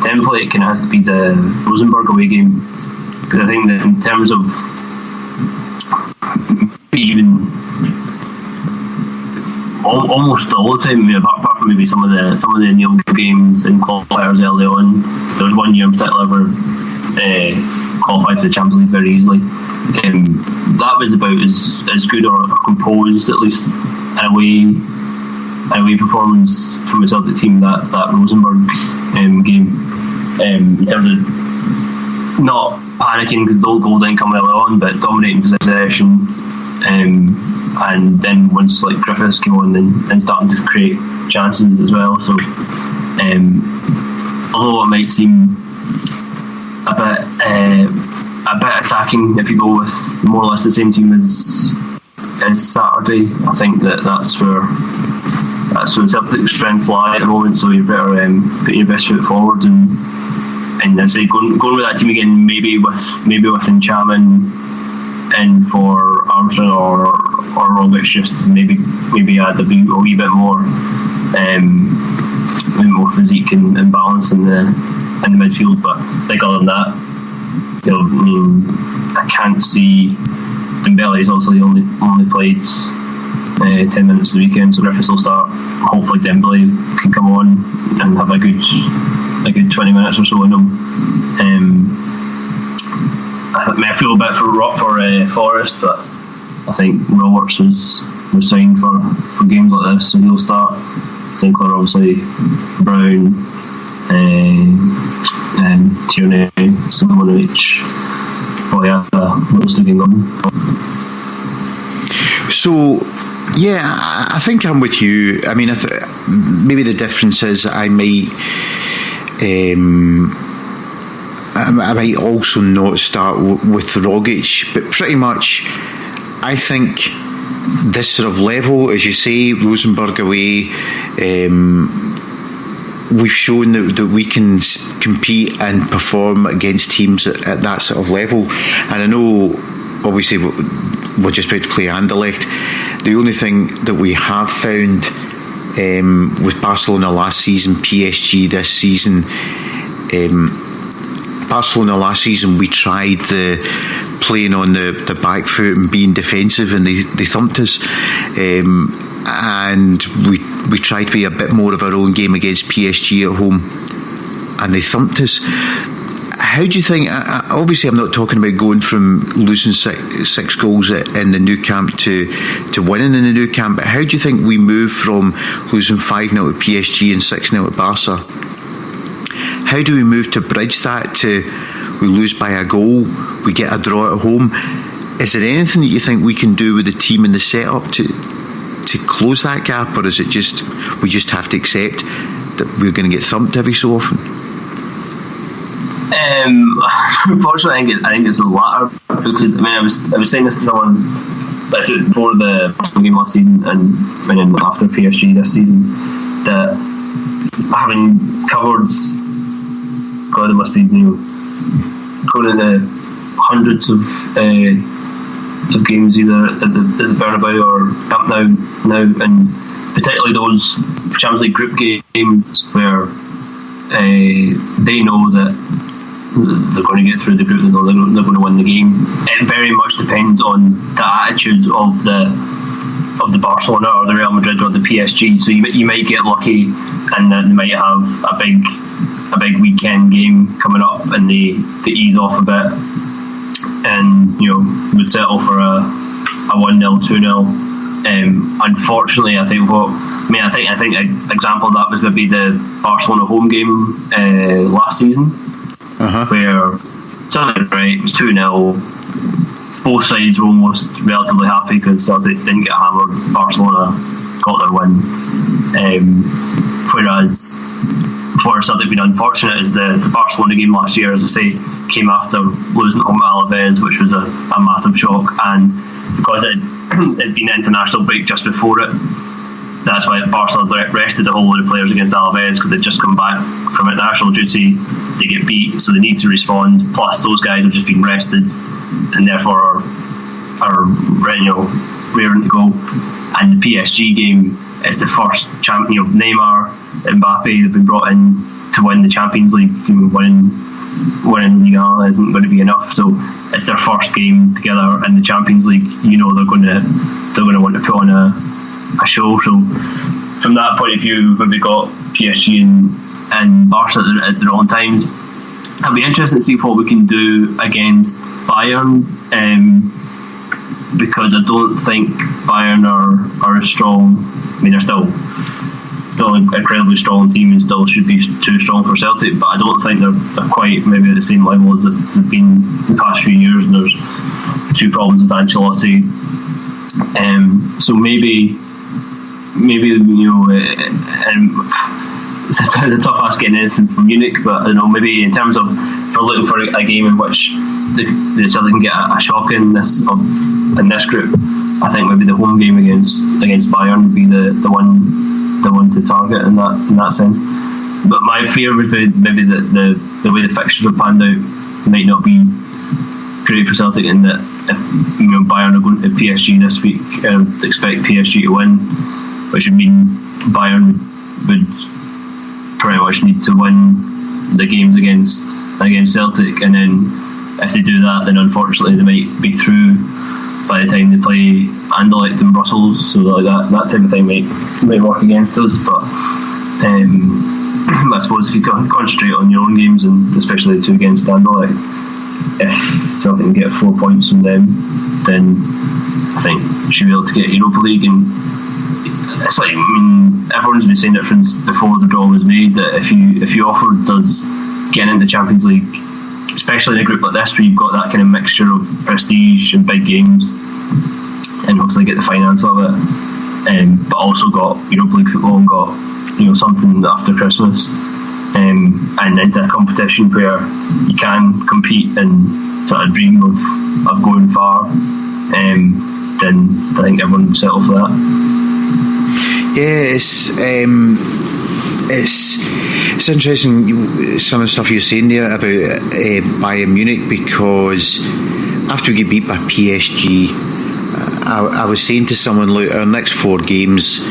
template kind of has to be the Rosenborg away game, because I think that in terms of even almost all the time, apart from maybe some of the nil games and qualifiers early on, there was one year in particular where qualified for the Champions League very easily. That was about as good or composed, at least an away performance from the Celtic team that Rosenborg game, in terms of not panicking because the goal didn't come early on, but dominating possession, and then once like Griffiths came on, then starting to create chances as well. So although it might seem a bit attacking if you go with more or less the same team as Saturday, I think that's where Celtic's strengths lie at the moment. So you better put your best foot forward and I'd say going with that team again, maybe with Incham and for Armstrong or Rogic, just to maybe add a wee bit more physique and balance in the midfield. But like other than that, I can't see. Dembele's obviously only played 10 minutes the weekend, so Griffiths will start. Hopefully Dembele can come on and have a good 20 minutes or so in him. I feel a bit for Forrest, but I think Roberts was signed for games like this, so he'll start. Sinclair obviously, Brown, Tierney, Simonovic, Boyata, most of them. So yeah, I think I'm with you. I mean, maybe the difference is I might also not start with Rogic, but pretty much I think this sort of level, as you say, Rosenborg away, we've shown that we can compete and perform against teams at that sort of level. And I know obviously we're just about to play Anderlecht. The only thing that we have found with Barcelona last season, PSG this season, Barcelona last season we tried the playing on the back foot and being defensive, and they thumped us, and we tried to be a bit more of our own game against PSG at home, and they thumped us. How do you think, obviously I'm not talking about going from losing six goals in the Nou Camp to winning in the Nou Camp, but how do you think we move from losing 5-0 to PSG and 6-0 to Barca? How do we move to bridge that to we lose by a goal, we get a draw at home? Is there anything that you think we can do with the team and the setup to close that gap, or is it just we just have to accept that we're going to get thumped every so often? Unfortunately, I think it's the latter, because I was saying this to someone before the game last season and then after PSG this season, that having covered, God, it must be going into hundreds of games either at the Bernabeu or Camp now, and particularly those Champions League group games where they know that they're going to get through the group, they know they're going to win the game. It very much depends on the attitude of the Barcelona or the Real Madrid or the PSG. So you might get lucky and then they might have a big weekend game coming up and they ease off a bit and would settle for a 1-0, 2-0. Unfortunately, I think an example of that was maybe the Barcelona home game last season, where Celtic, right, it was 2-0. Both sides were almost relatively happy because Celtic didn't get hammered. Barcelona got their win. Whereas for Celtic being unfortunate is the Barcelona game last year, as I say, came after losing home at Alaves, which was a massive shock, and because it'd been an international break just before it, that's why Barcelona rested a whole load of players against Alaves, because they'd just come back from international duty, they get beat, so they need to respond, plus those guys have just been rested and therefore are raring to go. And the PSG game is the first champion. Neymar, Mbappe, they've been brought in to win the Champions League. Winning Ligue 1 isn't going to be enough, so it's their first game together in the Champions League. They're going to want to put on a show. So from that point of view, when we got PSG and Barca at their own times, it'll be interesting to see what we can do against Bayern, because I don't think Bayern are as strong. I mean, they're still an incredibly strong team and still should be too strong for Celtic, but I don't think they're quite maybe at the same level as they've been the past few years, and there's two problems with Ancelotti. So maybe it's a tough ask getting anything from Munich, but I don't know, maybe in terms of for looking for a game in which the Celtic can get a shock in this group, I think maybe the home game against Bayern would be the one to target in that sense. But my fear would be maybe that the way the fixtures are panned out might not be great for Celtic, in that if Bayern are going to PSG this week, expect PSG to win, which would mean Bayern would pretty much need to win the games against Celtic, and then if they do that, then unfortunately they might be through by the time they play Anderlecht in Brussels. So that type of thing might work against us. But I suppose if you concentrate on your own games, and especially the two against Anderlecht, if Celtic can get 4 points from them, then I think we should be able to get Europa League. And it's like, everyone's been saying it since before the draw was made, that if you offered us getting into the Champions League, especially in a group like this where you've got that kind of mixture of prestige and big games, and hopefully get the finance of it, but also got Europa League football and got something after Christmas, and into a competition where you can compete and sort of dream of going far, then I think everyone would settle for that. Yeah, it's interesting some of the stuff you're saying there about Bayern Munich, because after we get beat by PSG, I was saying to someone, look, our next 4 games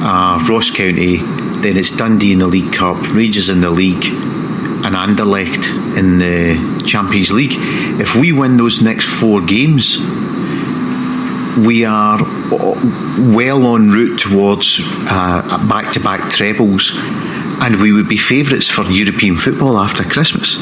are Ross County, then it's Dundee in the League Cup, Rangers in the League, and Anderlecht in the Champions League. If we win those next 4 games, we are well en route towards back-to-back trebles, and we would be favourites for European football after Christmas.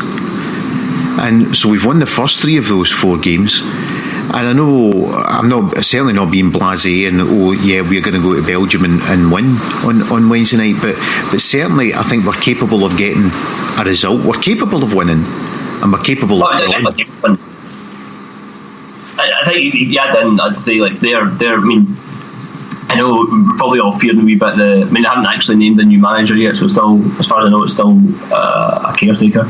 And so we've won the first 3 of those 4 games, and I know I'm certainly not being blasé and we're going to go to Belgium and win on Wednesday night, but certainly I think we're capable of getting a result. We're capable of winning, and we're capable of winning. I I think then I'd say like they're. I mean, I know we're probably all fearing a wee bit. They haven't actually named a new manager yet, so it's still, as far as I know, it's still a caretaker,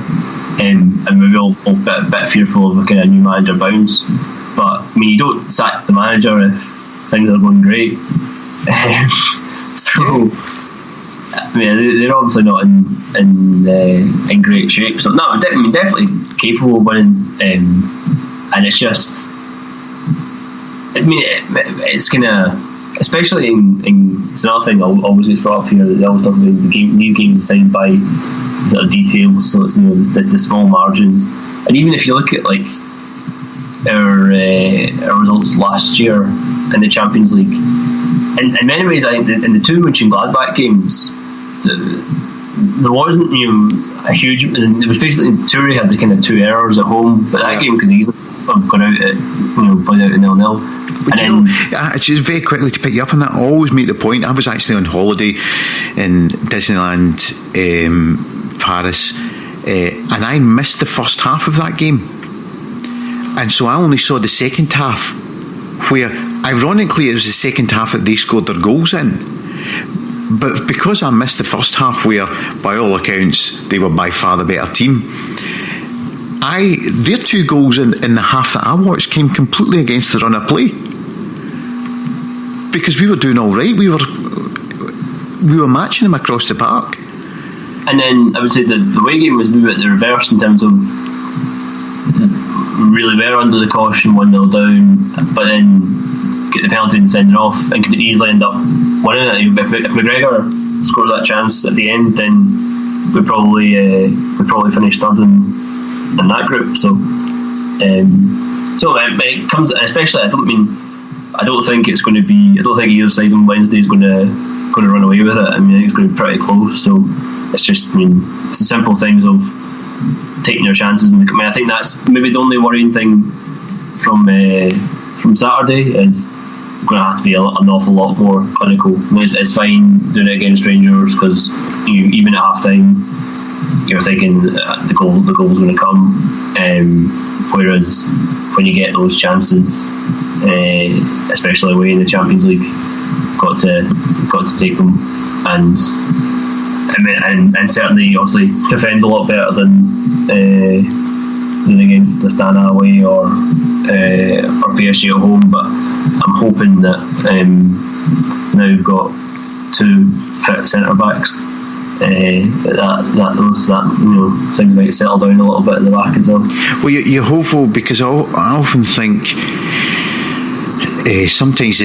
and we're all a bit fearful of a kind of new manager bounce. But I mean, you don't sack the manager if things are going great. So I mean, they're obviously not in great shape. So no, definitely capable of winning, and it's just, I mean, it's kind of, especially in it's another thing I always just brought up here, that they always talk about these games decided by sort of details. So it's, the small margins, and even if you look at like our results last year in the Champions League, in many ways, I think in the two Mönchengladbach games, there wasn't a huge. It was basically Toure had the kind of 2 errors at home, but that game could easily have gone out at played out at 0-0. But just very quickly to pick you up on that, I always make the point. I was actually on holiday in Disneyland, Paris, and I missed the first half of that game, and so I only saw the second half, where ironically it was the second half that they scored their goals in. But because I missed the first half, where by all accounts they were by far the better team, their 2 goals in the half that I watched came completely against the run of play, because we were doing all right. We were matching them across the park. And then I would say the away game was a bit the reverse, in terms of really were under the caution, 1-0 down, but then get the penalty and send it off, and could easily end up winning it. If McGregor scores that chance at the end, then we probably finish third in that group. So it comes, especially I don't think it's going to be. I don't think either side on Wednesday is going to run away with it. I mean, I think it's going to be pretty close. So it's just, it's the simple things of taking your chances. I mean, I think that's maybe the only worrying thing from Saturday is going to have to be an awful lot more clinical. I mean, it's fine doing it against Rangers, because even at half time you're thinking the goal's going to come, whereas when you get those chances, especially away in the Champions League, got to take them, and certainly obviously defend a lot better than against Astana away or PSG at home. But I'm hoping that now we've got 2 fit centre backs, that things might settle down a little bit in the back as well. Well, you're hopeful, because I often think sometimes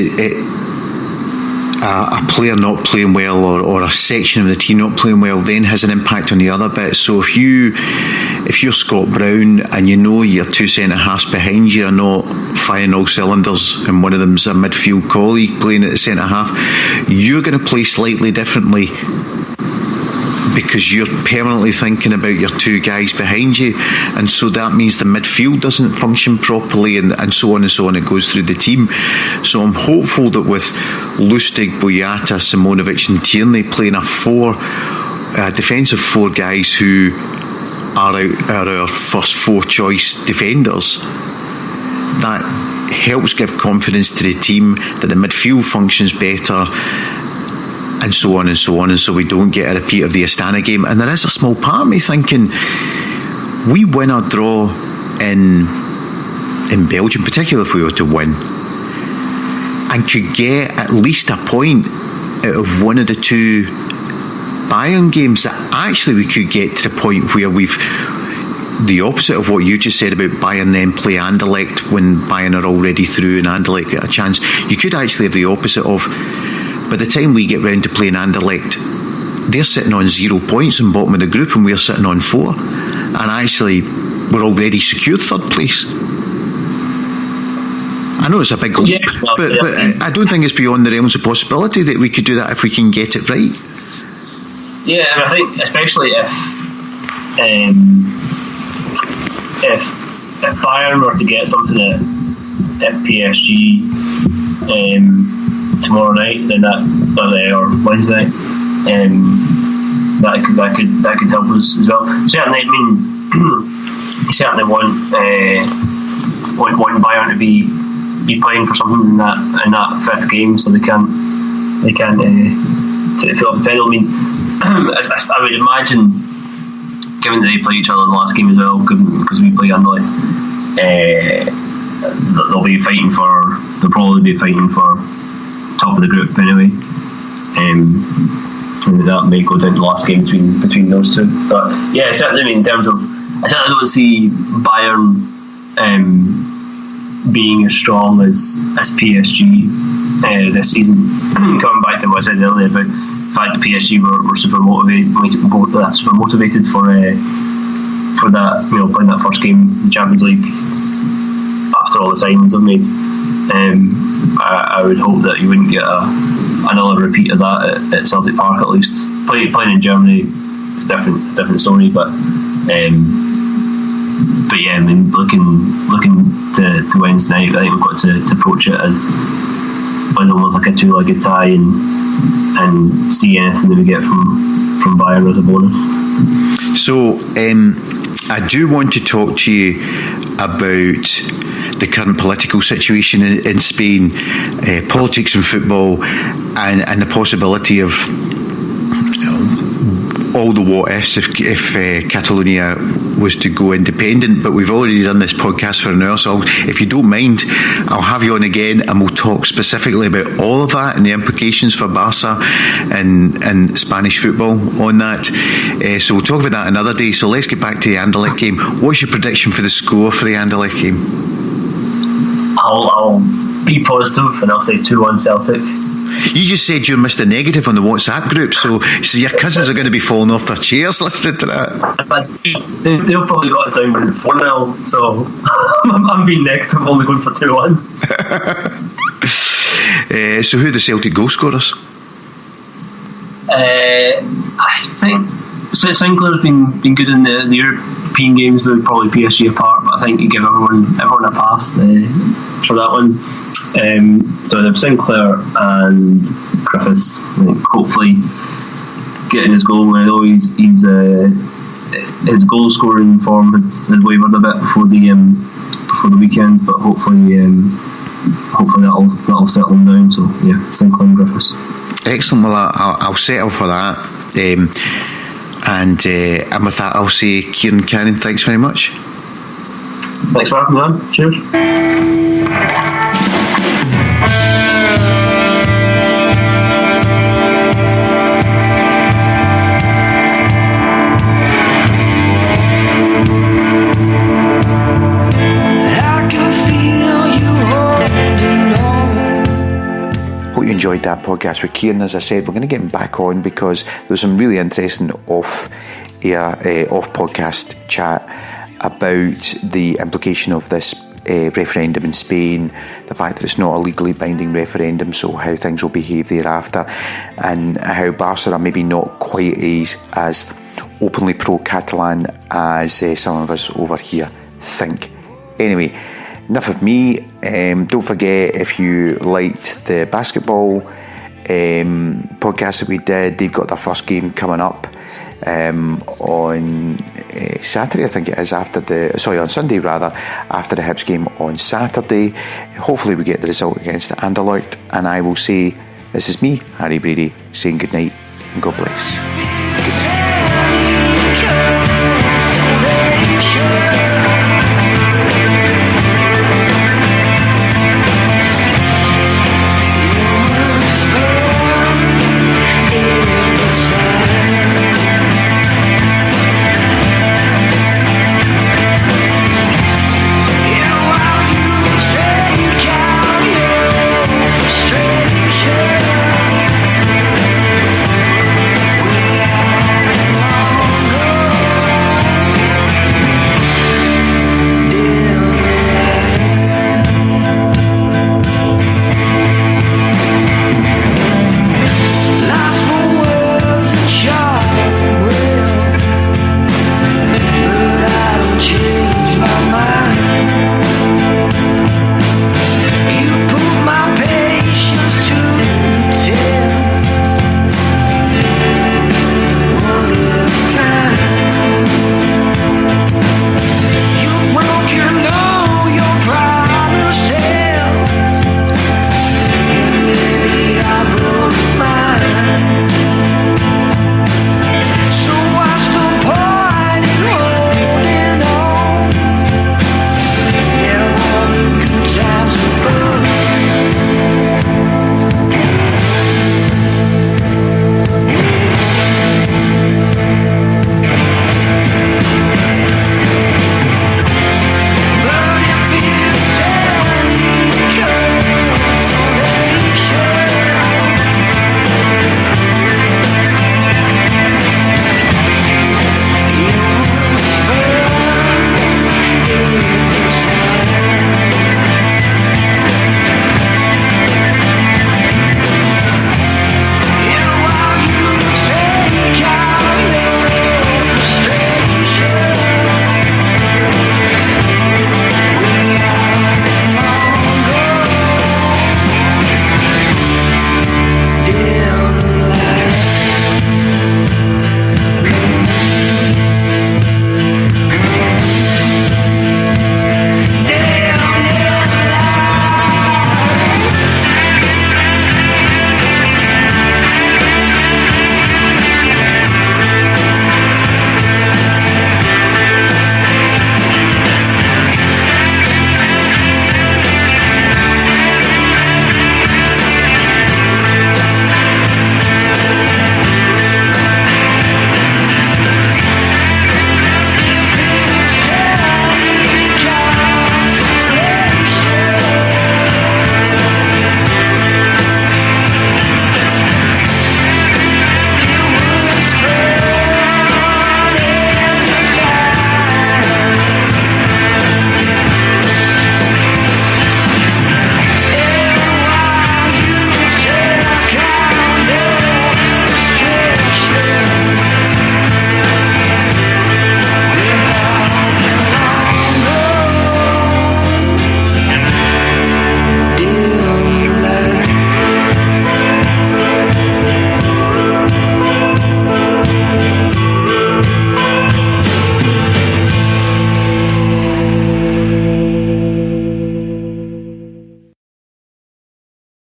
a player not playing well, or a section of the team not playing well, then has an impact on the other bit. So if you're Scott Brown and your 2 centre halves behind you are not firing all cylinders, and one of them's a midfield colleague playing at the centre half, you're going to play slightly differently, because you're permanently thinking about your 2 guys behind you, and so that means the midfield doesn't function properly, and so on and so on. It goes through the team. So I'm hopeful that with Lustig, Boyata, Simonovic and Tierney playing a defensive 4 guys who are our first 4 choice defenders, that helps give confidence to the team that the midfield functions better, and so on and so on, and so we don't get a repeat of the Astana game. And there is a small part of me thinking, we win or draw in Belgium, particularly if we were to win, and could get at least a point out of one of the 2 Bayern games, that actually we could get to the point where we've the opposite of what you just said about Bayern then play Anderlecht when Bayern are already through and Anderlecht get a chance. You could actually have the opposite of, by the time we get round to playing Anderlecht, they're sitting on 0 points in bottom of the group and we're sitting on 4, and actually we're already secured 3rd place. I know it's a big leap, but I don't think it's beyond the realms of possibility that we could do that if we can get it right. Yeah, and I think especially if Bayern were to get something at PSG tomorrow night, then or Wednesday, that could help us as well. Certainly, I mean, you certainly want Bayern to be be playing for something in that fifth game, so they can't fill up the pedal. I mean, I would imagine, given that they play each other in the last game as well, because we play Anderlecht, they'll probably be fighting for top of the group anyway. And that may go down to the last game between those two. But yeah, certainly, I mean, in terms of, I certainly don't see Bayern being as strong as PSG this season. Coming back to what I said earlier about the fact that PSG were super motivated for that, playing that first game in the Champions League after all the signings I've made. I would hope that you wouldn't get another repeat of that at Celtic Park at least. Playing in Germany is a different story, but yeah, I mean, looking to Wednesday night, I think we've got to approach it as almost like a two-legged tie and see anything that we get from Bayern as a bonus. So I do want to talk to you about the current political situation in Spain, politics and football, and the possibility of all the what ifs if Catalonia was to go independent. But we've already done this podcast for an hour, so if you don't mind, I'll have you on again and we'll talk specifically about all of that and the implications for Barca and Spanish football on that. So we'll talk about that another day. So let's get back to the Anderlecht game. What's your prediction for the score for the Anderlecht game? I'll be positive and I'll say 2-1 Celtic. You just said you missed a negative on the WhatsApp group, so your cousins are going to be falling off their chairs listening to that. But they'll probably got us down with 4-0, so I'm being negative, only going for 2-1. So who are the Celtic goal scorers? I think Sinclair's been good in the European games, but probably PSG apart. But I think you give everyone a pass for that one. So they've Sinclair and Griffiths. I think hopefully getting his goal. I know he's his goal scoring form has wavered a bit before the weekend, but hopefully that'll settle him down. So yeah, Sinclair and Griffiths. Excellent. Well, I'll settle for that. And with that, I'll say, Kieran Cannon, thanks very much. Thanks for having me on. Cheers. Hope you enjoyed that podcast with Kieran. As I said, we're going to get him back on because there's some really interesting off-podcast chat about the implication of this referendum in Spain, the fact that it's not a legally binding referendum, so how things will behave thereafter, and how Barca are maybe not quite as openly pro-Catalan as some of us over here think. Anyway, enough of me. Don't forget, if you liked the basketball podcast that we did, they've got their first game coming up on Saturday, I think it is, on Sunday rather, after the Hibs game on Saturday. Hopefully we get the result against Anderlecht, and I will say, this is me, Harry Brady, saying good night and God bless. Good night.